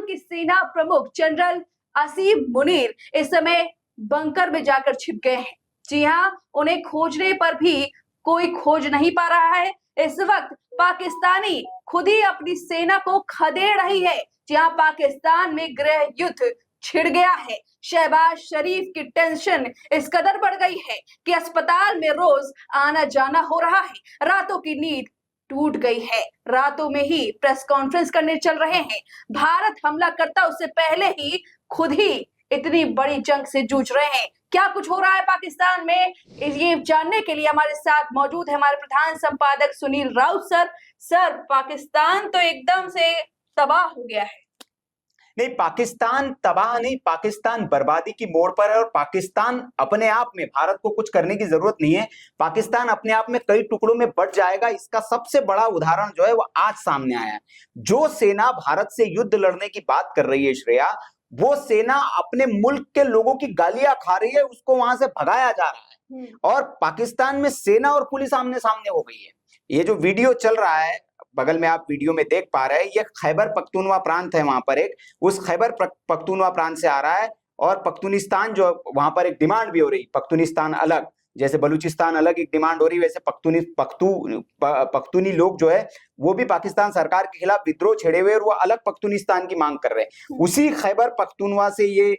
के सेना प्रमुख जनरल असीम मुनीर इस समय बंकर में जाकर छिप गए हैं। जी हाँ, उन्हें खोजने पर भी कोई खोज नहीं पा रहा है। इस वक्त पाकिस्तानी खुद ही अपनी सेना को खदेड़ रही है। जहां पाकिस्तान में गृह युद्ध छिड़ गया है। शहबाज शरीफ की टेंशन इस कदर बढ़ गई है कि अस्पताल में रोज आना जाना हो रहा है। रातों की नींद टूट गई है। रातों में ही प्रेस कॉन्फ्रेंस करने चल रहे हैं। भारत हमला करता उससे पहले ही खुद ही इतनी बड़ी जंग से जूझ रहे हैं। क्या कुछ हो रहा है पाकिस्तान में, ये जानने के लिए हमारे साथ मौजूद है हमारे प्रधान संपादक सुनील राउत सर। सर, पाकिस्तान तो एकदम से तबाह हो गया है। नहीं, पाकिस्तान तबाह नहीं, पाकिस्तान बर्बादी की मोड़ पर है। और पाकिस्तान अपने आप में, भारत को कुछ करने की जरूरत नहीं है, पाकिस्तान अपने आप में कई टुकड़ों में बंट जाएगा। इसका सबसे बड़ा उदाहरण जो है वो आज सामने आया है। जो सेना भारत से युद्ध लड़ने की बात कर रही है श्रेया, वो सेना अपने मुल्क के लोगों की गालियां खा रही है, उसको वहां से भगाया जा रहा है। और पाकिस्तान में सेना और पुलिस आमने सामने हो गई है। ये जो वीडियो चल रहा है, बगल में आप वीडियो में देख पा रहे हैं, ये खैबर पख्तूनवा प्रांत है। वहां पर उस खैबर पख्तूनवा प्रांत से आ रहा है। और पख्तूनिस्तान जो, वहां पर एक डिमांड भी हो रही, पख्तूनिस्तान अलग, जैसे बलूचिस्तान अलग एक डिमांड हो रही, वैसे पख्तूनी लोग जो है वो भी पाकिस्तान सरकार के खिलाफ विद्रोह छेड़े हुए और वो अलग पख्तूनिस्तान की मांग कर रहे हैं। उसी खैबर पख्तूनवा से ये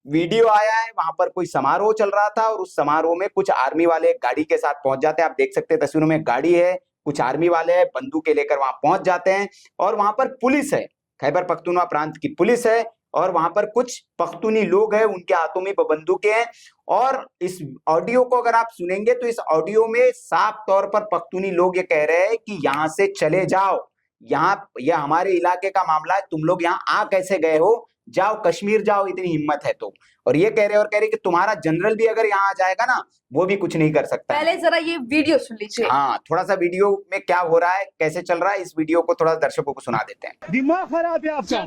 वीडियो आया है। वहां पर कोई समारोह चल रहा था और उस समारोह में कुछ आर्मी वाले गाड़ी के साथ पहुंच जाते हैं। आप देख सकते हैं तस्वीरों में, गाड़ी है, कुछ आर्मी वाले हैं, बंदूकें लेकर वहां पहुंच जाते हैं। और वहां पर पुलिस है, खैबर पख्तूनवा प्रांत की पुलिस है। और वहां पर कुछ पख्तूनी लोग हैं, उनके हाथों में बंदूकें हैं। और इस ऑडियो को अगर आप सुनेंगे तो इस ऑडियो में साफ तौर पर पख्तूनी लोग ये कह रहे हैं कि यहां से चले जाओ, यह हमारे इलाके का मामला है, तुम लोग यहाँ आ कैसे गए हो, जाओ कश्मीर जाओ, इतनी हिम्मत है तो। और ये कह रहे कि तुम्हारा जनरल भी अगर यहाँ आ जाएगा ना, वो भी कुछ नहीं कर सकता। पहले जरा ये वीडियो सुन लीजिए। हाँ, थोड़ा सा वीडियो में क्या हो रहा है, कैसे चल रहा है, इस वीडियो को थोड़ा दर्शकों को सुना देते हैं। दिमाग खराब है आपका।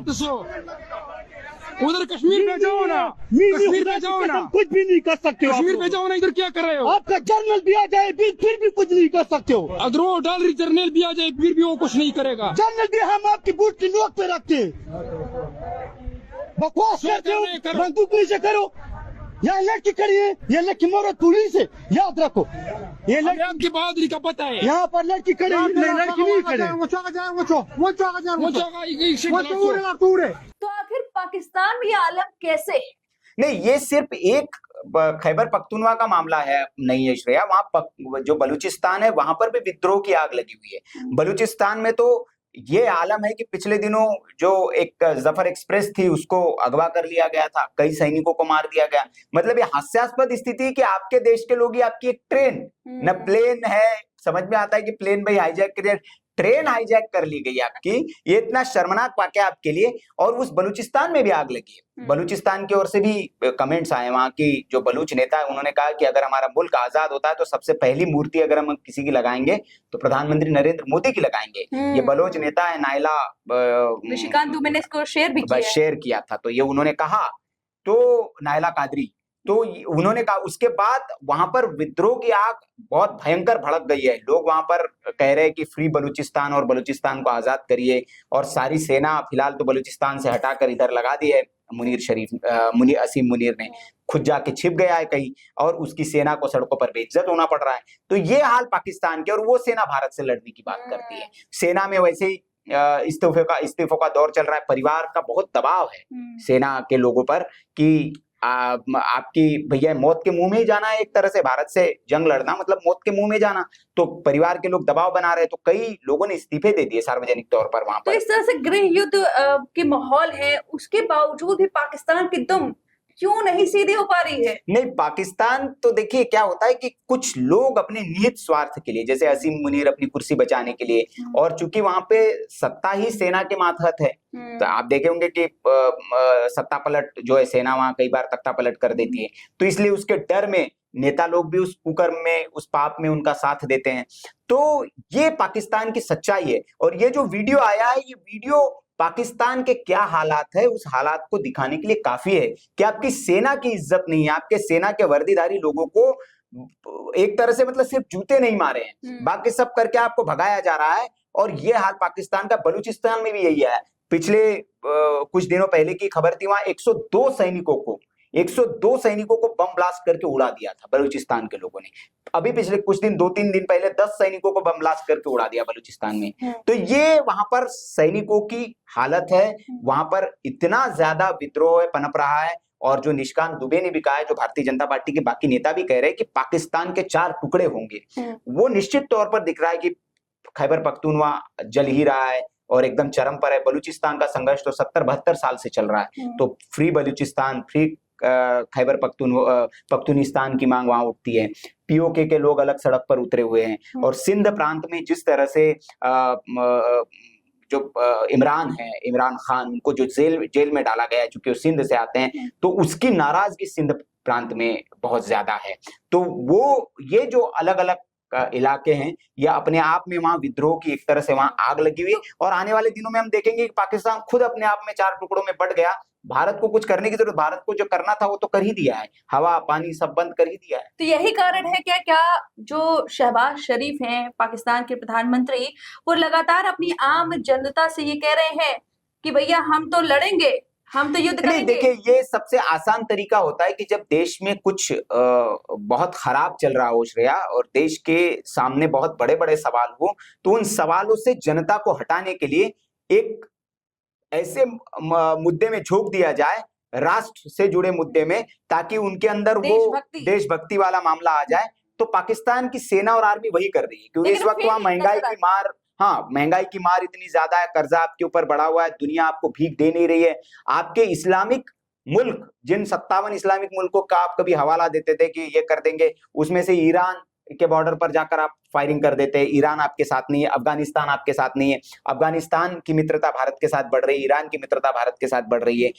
उधर कश्मीर में जाओ ना, कश्मीर में जाओ ना, कुछ भी नहीं कर सकते हो। कश्मीर में जाओ ना, इधर क्या कर रहे हो? आपका जनरल भी आ जाए फिर भी कुछ नहीं कर सकते हो। अगर वो डॉलर जनरल भी आ जाए फिर भी वो कुछ नहीं करेगा। जनरल भी हम आपकी बूट की नोक पे रखते, बकवास करते हो, बंदूक नीचे करो। यहाँ लड़की खड़ी है, ये लड़की मोरत पुलिस है, याद रखो। ये लड़की आपकी बहादुरी का पता है। यहाँ पर लड़की खड़ी, लड़की नहीं खड़ी। तो आखिर पाकिस्तान में ये आलम कैसे है? नहीं, ये सिर्फ एक खैबर पख्तूनवा का मामला है नहीं है श्रेया। वहां जो बलूचिस्तान है वहां पर भी विद्रोह की आग लगी हुई है। बलूचिस्तान में तो ये आलम है कि पिछले दिनों जो एक जफर एक्सप्रेस थी उसको अगवा कर लिया गया था, कई सैनिकों को मार दिया गया। मतलब ये हास्यास्पद स्थिति है कि आपके देश के लोग ही आपकी एक ट्रेन, न प्लेन है, समझ में आता है कि प्लेन भाई हाईजैक कर, ट्रेन हाईजैक कर ली गई आपकी। ये इतना शर्मनाक वाकया आपके लिए। और उस बलूचिस्तान में भी आग लगी है। बलूचिस्तान की ओर से भी कमेंट्स आए, वहां की जो बलूच नेता है उन्होंने कहा कि अगर हमारा मुल्क आजाद होता है तो सबसे पहली मूर्ति अगर हम किसी की लगाएंगे तो प्रधानमंत्री नरेंद्र मोदी की लगाएंगे। ये बलोच नेता है नायला निशिकांत दुबे ने इसको शेयर किया था, तो ये उन्होंने कहा, तो नायला कादरी, तो उन्होंने कहा। उसके बाद वहां पर विद्रोह की आग बहुत भयंकर भड़क गई है। लोग वहां पर कह रहे हैं कि फ्री बलूचिस्तान और बलूचिस्तान को आजाद करिए। और सारी सेना फिलहाल तो बलूचिस्तान से हटाकर इधर लगा दी है। असीम मुनीर ने खुद जाके छिप गया है कहीं और उसकी सेना को सड़कों पर बेइज्जत होना पड़ रहा है। तो ये हाल पाकिस्तान के, और वो सेना भारत से लड़ने की बात करती है। सेना में वैसे ही इस्तीफों का दौर चल रहा है। परिवार का बहुत दबाव है सेना के लोगों पर कि आपकी भैया मौत के मुंह में ही जाना है। एक तरह से भारत से जंग लड़ना मतलब मौत के मुंह में जाना। तो परिवार के लोग दबाव बना रहे हैं, तो कई लोगों ने इस्तीफे दे दिए सार्वजनिक तौर पर वहां पर। तो इस तरह से गृह युद्ध के माहौल है, उसके बावजूद भी पाकिस्तान की दुम क्यों नहीं सीधी हो पा रही है? नहीं, पाकिस्तान तो देखिए क्या होता है कि कुछ लोग अपने निहित स्वार्थ के लिए, जैसे असीम मुनीर अपनी कुर्सी बचाने के लिए, और चूंकि वहां पे सत्ता ही सेना के मातहत है, तो आप देखे होंगे कि सत्ता पलट जो है, सेना वहां कई बार तख्ता पलट कर देती है। तो इसलिए उसके डर में नेता लोग भी उस कुकर्म में, उस पाप में उनका साथ देते हैं। तो ये पाकिस्तान की सच्चाई है। और ये जो वीडियो आया है, ये वीडियो पाकिस्तान के क्या हालात है उस हालात को दिखाने के लिए काफी है कि आपकी सेना की इज्जत नहीं है। आपके सेना के वर्दीधारी लोगों को एक तरह से मतलब सिर्फ जूते नहीं मारे हैं, बाकी सब करके आपको भगाया जा रहा है। और ये हाल पाकिस्तान का, बलूचिस्तान में भी यही है। पिछले कुछ दिनों पहले की खबर थी, वहां 102 सैनिकों को बम ब्लास्ट करके उड़ा दिया था बलूचिस्तान के लोगों ने। अभी पिछले कुछ दिन 2-3 दिन पहले 10 सैनिकों को बम ब्लास्ट करके उड़ा दिया बलूचिस्तान में। तो ये वहां पर सैनिकों की हालत है, वहां पर इतना ज्यादा विद्रोह पनप रहा है। और जो निष्कांत दुबे ने भी कहा है, जो भारतीय जनता पार्टी के बाकी नेता भी कह रहे हैं कि पाकिस्तान के 4 टुकड़े होंगे। वो निश्चित तौर पर दिख रहा है कि खैबर पख्तूनवा जल ही रहा है और एकदम चरम पर है। बलूचिस्तान का संघर्ष तो 70-72 साल से चल रहा है। तो फ्री बलूचिस्तान, फ्री खैबर पख्तूनिस्तान की मांग वहां उठती है। पीओके के लोग अलग सड़क पर उतरे हुए हैं। और सिंध प्रांत में जिस तरह से जो इमरान खान, उनको जो जेल में डाला गया है, चूंकि वो सिंध से आते हैं, तो उसकी नाराजगी सिंध प्रांत में बहुत ज्यादा है। तो वो ये जो अलग अलग इलाके हैं, या अपने आप में वहां विद्रोह की एक तरह से वहां आग लगी हुई। और आने वाले दिनों में हम देखेंगे कि पाकिस्तान खुद अपने आप में 4 टुकड़ों में बंट गया। भारत को कुछ करने की जरूरत, भारत को जो करना था वो तो कर ही दिया है, हवा पानी सब बंद कर ही दिया है। तो यही कारण है क्या जो शहबाज शरीफ हैं पाकिस्तान के प्रधानमंत्री, वो लगातार अपनी आम जनता से ये कह रहे हैं कि भैया हम तो लड़ेंगे, हम तो युद्ध करेंगे। देखिए, ये सबसे आसान तरीका होता है कि जब देश में कुछ बहुत खराब चल रहा हो श्रेया, और देश के सामने बहुत बड़े बड़े सवाल हो, तो उन सवालों से जनता को हटाने के लिए एक ऐसे मुद्दे में झोंक दिया जाए, राष्ट्र से जुड़े मुद्दे में, ताकि उनके अंदर वो देशभक्ति वाला मामला आ जाए। तो पाकिस्तान की सेना और आर्मी वही कर रही है, क्योंकि इस वक्त वहां महंगाई की मार इतनी ज्यादा है, कर्जा आपके ऊपर बढ़ा हुआ है, दुनिया आपको भीख दे नहीं रही है। आपके इस्लामिक मुल्क, जिन 57 इस्लामिक मुल्कों का आप कभी हवाला देते थे कि ये कर देंगे, उसमें से ईरान के बॉर्डर पर जाकर आप फायरिंग कर देते हैं। ईरान आपके साथ नहीं है, अफगानिस्तान आपके साथ नहीं है। अफगानिस्तान की मित्रता भारत के साथ बढ़ रही है, ईरान की मित्रता भारत के साथ बढ़ रही है।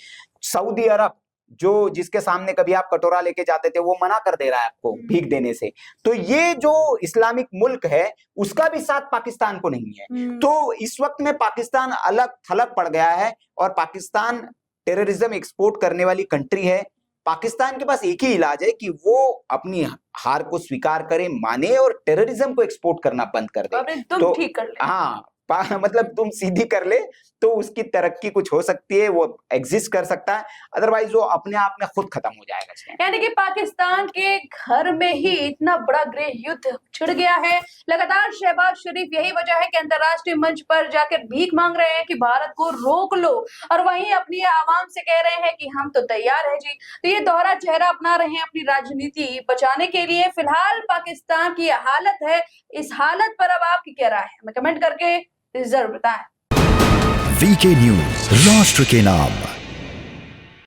सऊदी अरब, जो जिसके सामने कभी आप कटोरा लेके जाते थे, वो मना कर दे रहा है आपको भीख देने से। तो ये जो इस्लामिक मुल्क है, उसका भी साथ पाकिस्तान को नहीं है। तो इस वक्त में पाकिस्तान अलग थलग पड़ गया है, और पाकिस्तान टेररिज्म एक्सपोर्ट करने वाली कंट्री है। पाकिस्तान के पास एक ही इलाज है कि वो अपनी हार को स्वीकार करे, माने, और टेररिज्म को एक्सपोर्ट करना बंद कर दे। तुम ठीक कर ले। हाँ, मतलब तुम सीधी कर ले तो उसकी तरक्की कुछ हो सकती है, वो एग्जिस्ट कर सकता है। अदरवाइज वो अपने आप में खुद खत्म हो जाएगा। यानी कि पाकिस्तान के घर में ही इतना बड़ा गृह युद्ध छिड़ गया है। लगातार शहबाज शरीफ यही वजह है कि अंतरराष्ट्रीय मंच पर जाकर भीख मांग रहे हैं कि भारत को रोक लो, और वहीं अपनी आवाम से कह रहे हैं कि हम तो तैयार है जी। तो ये दोहरा चेहरा अपना रहे हैं अपनी राजनीति बचाने के लिए। फिलहाल पाकिस्तान की हालत है, इस हालत पर अब आपकी क्या राय है, हमें कमेंट करके जरूर बताएं। वीके न्यूज, राष्ट्र के नाम।